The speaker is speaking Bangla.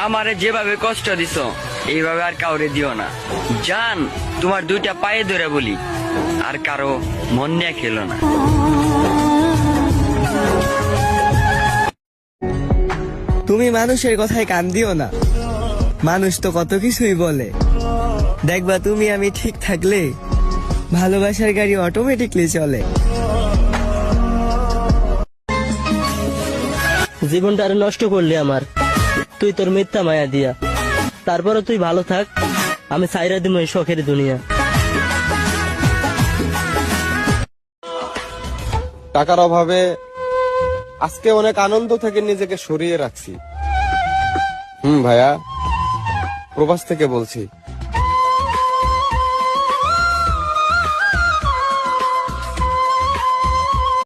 আমারে যেভাবে কষ্ট দিছো এইভাবে আর কাউরে দিও না জান। তোমার দুইটা পায়ে ধরে বলি, আর কারো মন নিয়ে খেলো না। তুমি মানুষের কথায় কান দিও না, মানুষ তো কত কিছুই বলে। দেখবা তুমি আমি ঠিক থাকলে ভালোবাসার গাড়ি অটোমেটিকলি চলে। জীবনটা আরো নষ্ট করলি আমার, তুই তোর মিথ্যা মায়া দিয়া। তারপরে তুই ভালো থাক, আমি সাইরা দিব এই শখের দুনিয়া। টাকার অভাবে আজকে অনেক আনন্দ থেকে নিজেকে সরিয়ে রাখছি। ভাইয়া, প্রবাস থেকে বলছি।